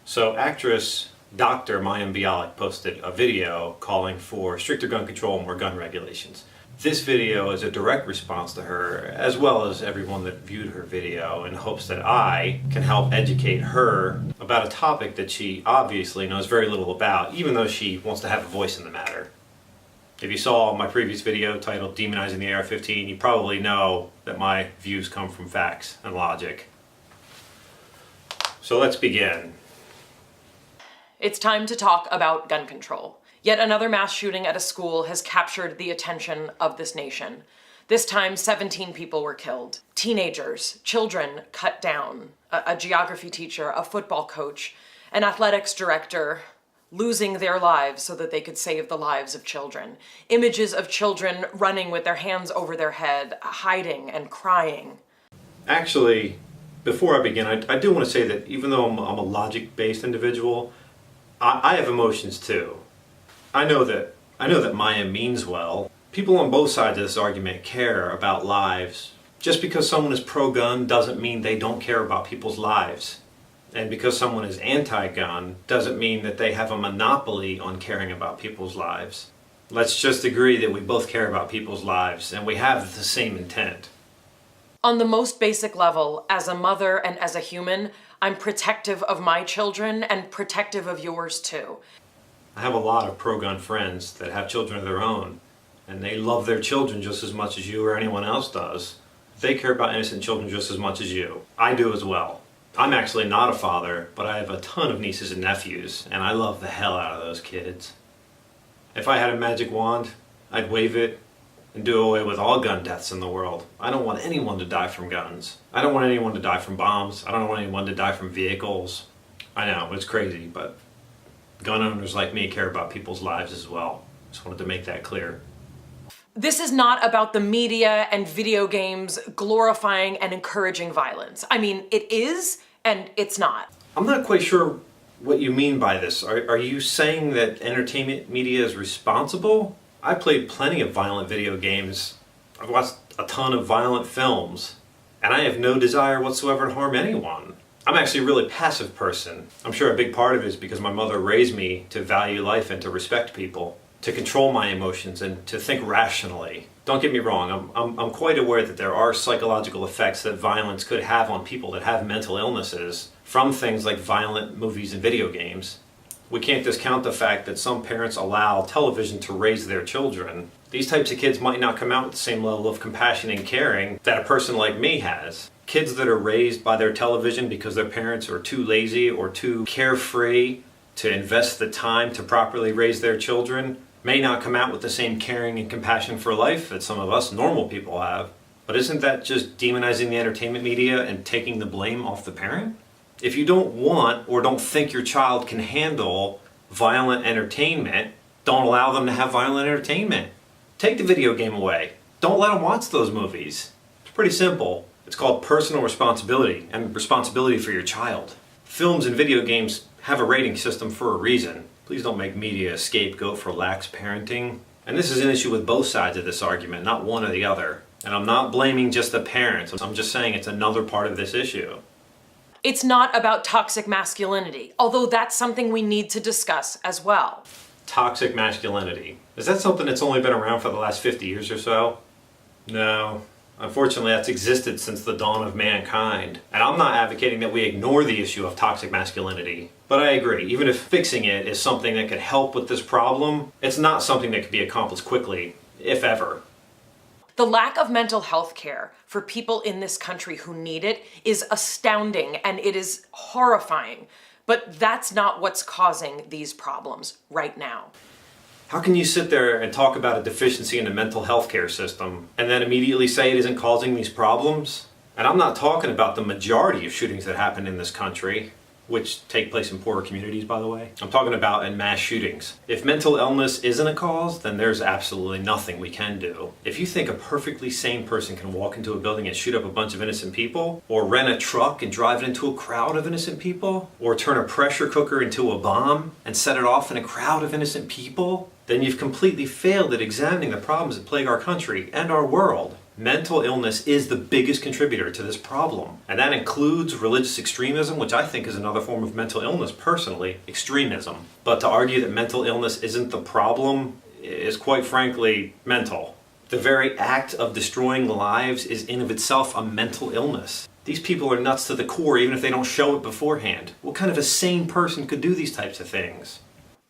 So actress Dr. Mayim Bialik posted a video calling for stricter gun control and more gun regulations. This video is a direct response to her, as well as everyone that viewed her video, in hopes that I can help educate her about a topic that she obviously knows very little about, even though she wants to have a voice in the matter. If you saw my previous video titled Demonizing the AR-15, you probably know that my views come from facts and logic. So let's begin. It's time to talk about gun control. Yet another mass shooting at a school has captured the attention of this nation. This time, 17 people were killed. Teenagers, children cut down, a geography teacher, a football coach, an athletics director losing their lives so that they could save the lives of children. Images of children running with their hands over their head, hiding and crying. Actually, before I begin, I do want to say that even though I'm a logic-based individual, I have emotions too. I know that Mayim means well. People on both sides of this argument care about lives. Just because someone is pro-gun doesn't mean they don't care about people's lives. And because someone is anti-gun doesn't mean that they have a monopoly on caring about people's lives. Let's just agree that we both care about people's lives and we have the same intent. On the most basic level, as a mother and as a human, I'm protective of my children and protective of yours too. I have a lot of pro-gun friends that have children of their own, and they love their children just as much as you or anyone else does. They care about innocent children just as much as you. I do as well. I'm actually not a father, but I have a ton of nieces and nephews, and I love the hell out of those kids. If I had a magic wand, I'd wave it and do away with all gun deaths in the world. I don't want anyone to die from guns. I don't want anyone to die from bombs. I don't want anyone to die from vehicles. I know, it's crazy, but gun owners like me care about people's lives as well. Just wanted to make that clear. This is not about the media and video games glorifying and encouraging violence. I mean, it is and it's not. I'm not quite sure what you mean by this. Are you saying that entertainment media is responsible? I played plenty of violent video games. I've watched a ton of violent films, and I have no desire whatsoever to harm anyone. I'm actually a really passive person. I'm sure a big part of it is because my mother raised me to value life and to respect people, to control my emotions and to think rationally. Don't get me wrong, I'm quite aware that there are psychological effects that violence could have on people that have mental illnesses from things like violent movies and video games. We can't discount the fact that some parents allow television to raise their children. These types of kids might not come out with the same level of compassion and caring that a person like me has. Kids that are raised by their television because their parents are too lazy or too carefree to invest the time to properly raise their children may not come out with the same caring and compassion for life that some of us normal people have. But isn't that just demonizing the entertainment media and taking the blame off the parent? If you don't want or don't think your child can handle violent entertainment, don't allow them to have violent entertainment. Take the video game away. Don't let them watch those movies. It's pretty simple. It's called personal responsibility and responsibility for your child. Films and video games have a rating system for a reason. Please don't make media a scapegoat for lax parenting. And this is an issue with both sides of this argument, not one or the other. And I'm not blaming just the parents. I'm just saying it's another part of this issue. It's not about toxic masculinity, although that's something we need to discuss as well. Toxic masculinity. Is that something that's only been around for the last 50 years or so? No. Unfortunately, that's existed since the dawn of mankind. And I'm not advocating that we ignore the issue of toxic masculinity. But I agree, even if fixing it is something that could help with this problem, it's not something that could be accomplished quickly, if ever. The lack of mental health care for people in this country who need it is astounding and it is horrifying. But that's not what's causing these problems right now. How can you sit there and talk about a deficiency in the mental health care system and then immediately say it isn't causing these problems? And I'm not talking about the majority of shootings that happen in this country, which take place in poorer communities, by the way. I'm talking about in mass shootings. If mental illness isn't a cause, then there's absolutely nothing we can do. If you think a perfectly sane person can walk into a building and shoot up a bunch of innocent people, or rent a truck and drive it into a crowd of innocent people, or turn a pressure cooker into a bomb and set it off in a crowd of innocent people, then you've completely failed at examining the problems that plague our country and our world. Mental illness is the biggest contributor to this problem. And that includes religious extremism, which I think is another form of mental illness personally, extremism. But to argue that mental illness isn't the problem is quite frankly mental. The very act of destroying lives is in of itself a mental illness. These people are nuts to the core even if they don't show it beforehand. What kind of a sane person could do these types of things?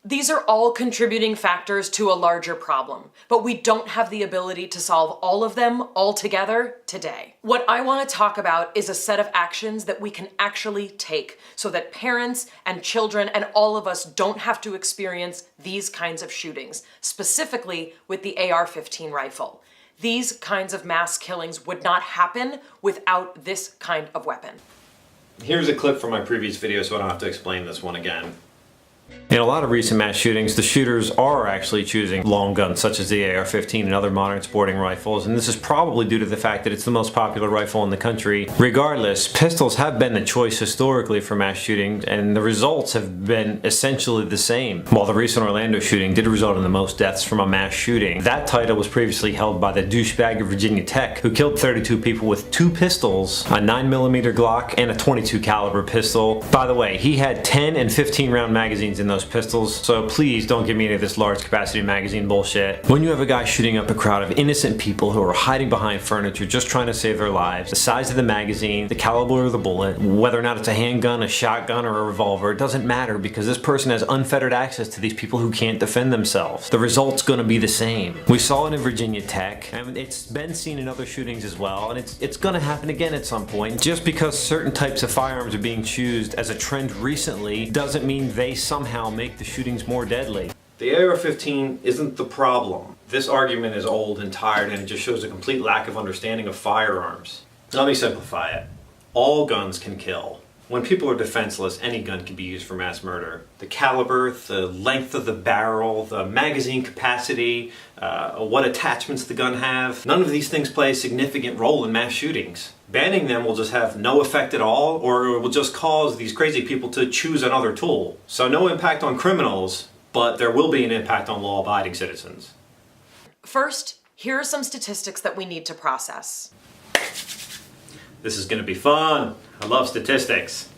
These are all contributing factors to a larger problem, but we don't have the ability to solve all of them all together today. What I want to talk about is a set of actions that we can actually take so that parents and children and all of us don't have to experience these kinds of shootings, specifically with the AR-15 rifle. These kinds of mass killings would not happen without this kind of weapon. Here's a clip from my previous video so I don't have to explain this one again. In a lot of recent mass shootings, the shooters are actually choosing long guns such as the AR-15 and other modern sporting rifles, and this is probably due to the fact that it's the most popular rifle in the country. Regardless, pistols have been the choice historically for mass shootings, and the results have been essentially the same. While the recent Orlando shooting did result in the most deaths from a mass shooting, that title was previously held by the douchebag of Virginia Tech, who killed 32 people with 2 pistols, a 9mm Glock and a .22 caliber pistol. By the way, he had 10 and 15 round magazines in those pistols, so please don't give me any of this large capacity magazine bullshit. When you have a guy shooting up a crowd of innocent people who are hiding behind furniture just trying to save their lives, the size of the magazine, the caliber of the bullet, whether or not it's a handgun, a shotgun, or a revolver, it doesn't matter because this person has unfettered access to these people who can't defend themselves. The result's gonna be the same. We saw it in Virginia Tech, and it's been seen in other shootings as well, and it's gonna happen again at some point. Just because certain types of firearms are being chosen as a trend recently doesn't mean they somehow make the shootings more deadly. The AR-15 isn't the problem. This argument is old and tired and it just shows a complete lack of understanding of firearms. Let me simplify it. All guns can kill. When people are defenseless, any gun can be used for mass murder. The caliber, the length of the barrel, the magazine capacity, what attachments the gun have, none of these things play a significant role in mass shootings. Banning them will just have no effect at all, or it will just cause these crazy people to choose another tool. So no impact on criminals, but there will be an impact on law-abiding citizens. First, here are some statistics that we need to process. This is going to be fun. I love statistics.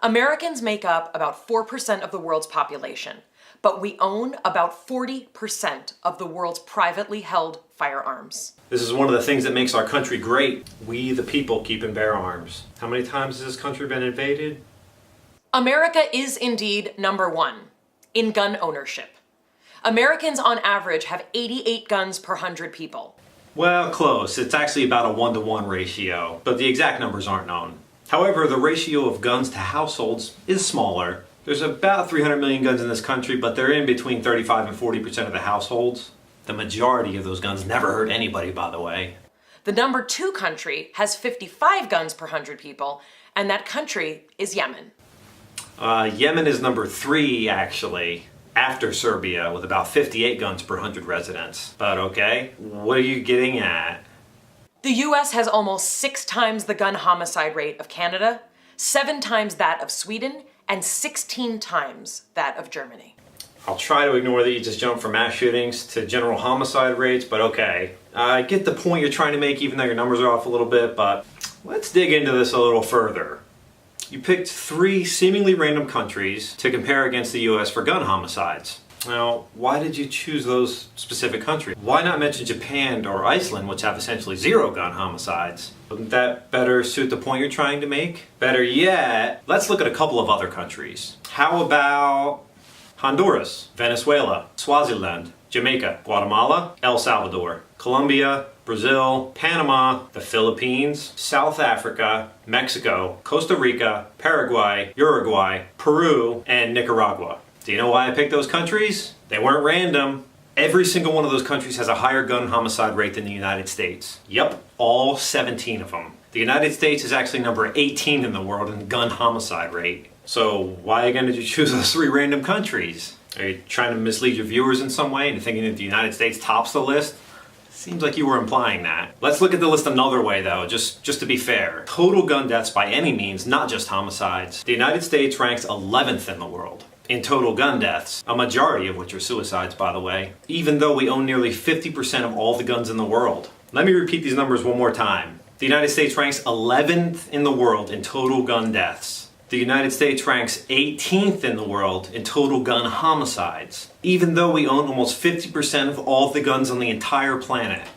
Americans make up about 4% of the world's population, but we own about 40% of the world's privately held firearms. This is one of the things that makes our country great. We, the people, keep and bear arms. How many times has this country been invaded? America is indeed number 1 in gun ownership. Americans on average have 88 guns per 100 people. Well, close. It's actually about a 1-to-1 ratio, but the exact numbers aren't known. However, the ratio of guns to households is smaller. There's about 300 million guns in this country, but they're in between 35 and 40% of the households. The majority of those guns never hurt anybody, by the way. The number 2 country has 55 guns per 100 people, and that country is Yemen. Yemen is number 3, actually, after Serbia, with about 58 guns per 100 residents. But okay, what are you getting at? The US has almost 6 times the gun homicide rate of Canada, 7 times that of Sweden, and 16 times that of Germany. I'll try to ignore that you just jumped from mass shootings to general homicide rates, but okay. I get the point you're trying to make, even though your numbers are off a little bit, but let's dig into this a little further. You picked 3 seemingly random countries to compare against the US for gun homicides. Now, why did you choose those specific countries? Why not mention Japan or Iceland, which have essentially 0 gun homicides? Wouldn't that better suit the point you're trying to make? Better yet, let's look at a couple of other countries. How about Honduras, Venezuela, Swaziland, Jamaica, Guatemala, El Salvador, Colombia, Brazil, Panama, the Philippines, South Africa, Mexico, Costa Rica, Paraguay, Uruguay, Peru, and Nicaragua. Do you know why I picked those countries? They weren't random. Every single one of those countries has a higher gun homicide rate than the United States. Yep, all 17 of them. The United States is actually number 18 in the world in gun homicide rate. So why again did you choose those 3 random countries? Are you trying to mislead your viewers in some way into thinking that the United States tops the list? Seems like you were implying that. Let's look at the list another way though, just to be fair. Total gun deaths by any means, not just homicides. The United States ranks 11th in the world in total gun deaths, a majority of which are suicides, by the way, even though we own nearly 50% of all the guns in the world. Let me repeat these numbers one more time. The United States ranks 11th in the world in total gun deaths. The United States ranks 18th in the world in total gun homicides, even though we own almost 50% of all the guns on the entire planet.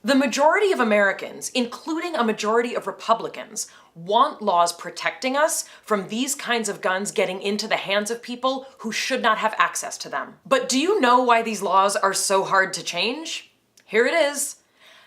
The majority of Americans, including a majority of Republicans, want laws protecting us from these kinds of guns getting into the hands of people who should not have access to them. But do you know why these laws are so hard to change? Here it is.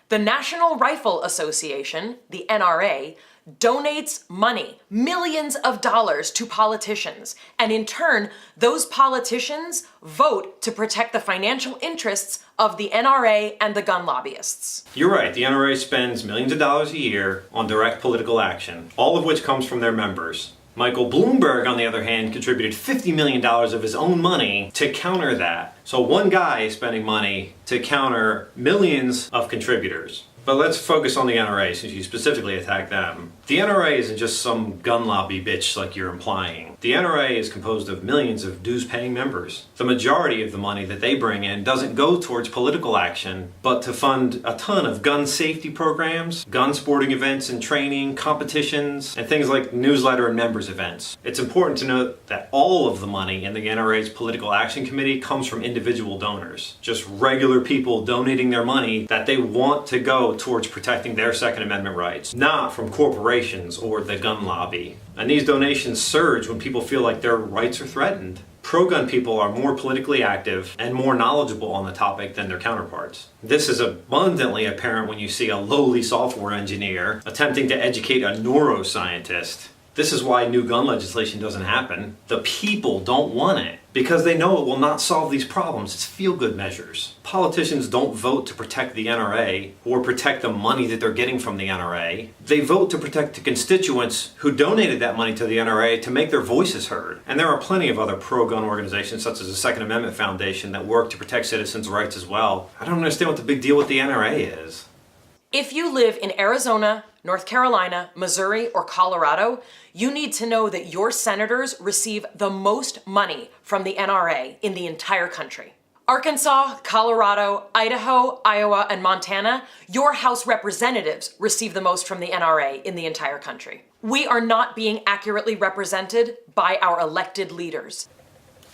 The National Rifle Association, the NRA, donates money, millions of dollars, to politicians, and in turn, those politicians vote to protect the financial interests of the NRA and the gun lobbyists. You're right, the NRA spends millions of dollars a year on direct political action, all of which comes from their members. Michael Bloomberg, on the other hand, contributed $50 million of his own money to counter that. So one guy is spending money to counter millions of contributors. But let's focus on the NRA since you specifically attacked them. The NRA isn't just some gun lobby bitch like you're implying. The NRA is composed of millions of dues-paying members. The majority of the money that they bring in doesn't go towards political action, but to fund a ton of gun safety programs, gun sporting events and training, competitions, and things like newsletter and members events. It's important to note that all of the money in the NRA's Political Action Committee comes from individual donors. Just regular people donating their money that they want to go towards protecting their Second Amendment rights, not from corporations or the gun lobby. And these donations surge when people feel like their rights are threatened. Pro-gun people are more politically active and more knowledgeable on the topic than their counterparts. This is abundantly apparent when you see a lowly software engineer attempting to educate a neuroscientist. This is why new gun legislation doesn't happen. The people don't want it because they know it will not solve these problems. It's feel-good measures. Politicians don't vote to protect the NRA or protect the money that they're getting from the NRA. They vote to protect the constituents who donated that money to the NRA to make their voices heard. And there are plenty of other pro-gun organizations such as the Second Amendment Foundation that work to protect citizens' rights as well. I don't understand what the big deal with the NRA is. If you live in Arizona, North Carolina, Missouri, or Colorado, you need to know that your senators receive the most money from the NRA in the entire country. Arkansas, Colorado, Idaho, Iowa, and Montana, your House representatives receive the most from the NRA in the entire country. We are not being accurately represented by our elected leaders.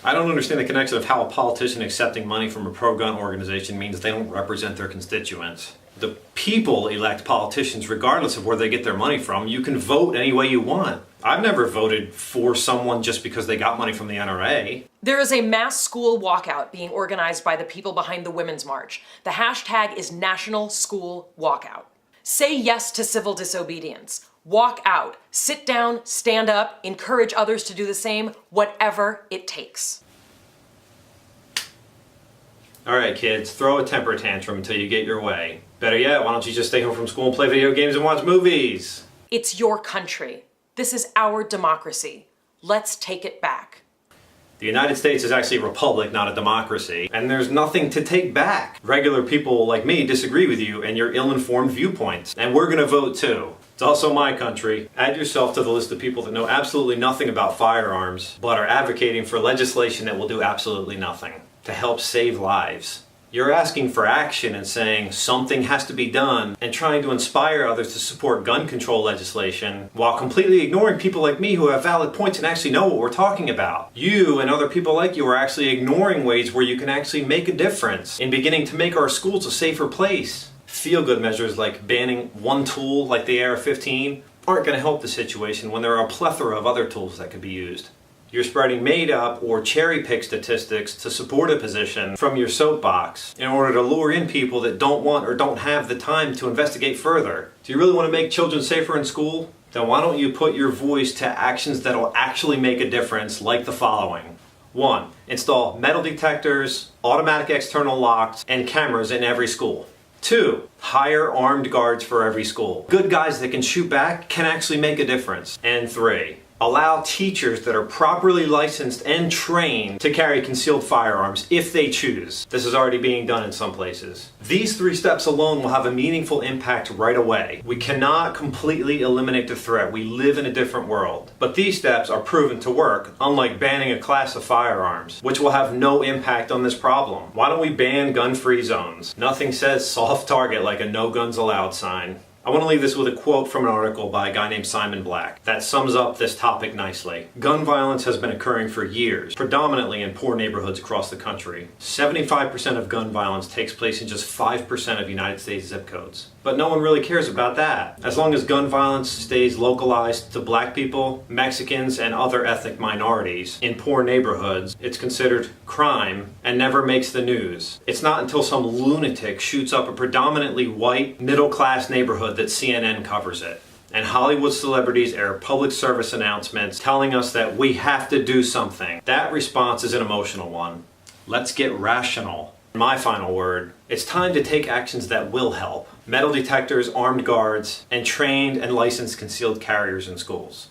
I don't understand the connection of how a politician accepting money from a pro-gun organization means they don't represent their constituents. The people elect politicians regardless of where they get their money from. You can vote any way you want. I've never voted for someone just because they got money from the NRA. There is a mass school walkout being organized by the people behind the Women's March. The hashtag is National School Walkout. Say yes to civil disobedience. Walk out. Sit down, stand up, encourage others to do the same, whatever it takes. All right, kids, throw a temper tantrum until you get your way. Better yet, why don't you just stay home from school and play video games and watch movies? It's your country. This is our democracy. Let's take it back. The United States is actually a republic, not a democracy, and there's nothing to take back. Regular people like me disagree with you and your ill-informed viewpoints, and we're gonna vote too. It's also my country. Add yourself to the list of people that know absolutely nothing about firearms, but are advocating for legislation that will do absolutely nothing to help save lives. You're asking for action and saying something has to be done and trying to inspire others to support gun control legislation while completely ignoring people like me who have valid points and actually know what we're talking about. You and other people like you are actually ignoring ways where you can actually make a difference in beginning to make our schools a safer place. Feel-good measures like banning one tool like the AR-15 aren't going to help the situation when there are a plethora of other tools that could be used. You're spreading made-up or cherry-picked statistics to support a position from your soapbox in order to lure in people that don't want or don't have the time to investigate further. Do you really want to make children safer in school? Then why don't you put your voice to actions that'll actually make a difference, like the following. 1. Install metal detectors, automatic external locks, and cameras in every school. 2. Hire armed guards for every school. Good guys that can shoot back can actually make a difference. And 3. Allow teachers that are properly licensed and trained to carry concealed firearms if they choose. This is already being done in some places. These 3 steps alone will have a meaningful impact right away. We cannot completely eliminate the threat. We live in a different world. But these steps are proven to work, unlike banning a class of firearms, which will have no impact on this problem. Why don't we ban gun-free zones? Nothing says soft target like a no guns allowed sign. I want to leave this with a quote from an article by a guy named Mayim Bialik that sums up this topic nicely. Gun violence has been occurring for years, predominantly in poor neighborhoods across the country. 75% of gun violence takes place in just 5% of United States zip codes. But no one really cares about that. As long as gun violence stays localized to black people, Mexicans, and other ethnic minorities in poor neighborhoods, it's considered crime and never makes the news. It's not until some lunatic shoots up a predominantly white, middle-class neighborhood that CNN covers it. And Hollywood celebrities air public service announcements telling us that we have to do something. That response is an emotional one. Let's get rational. My final word, it's time to take actions that will help. Metal detectors, armed guards, and trained and licensed concealed carriers in schools.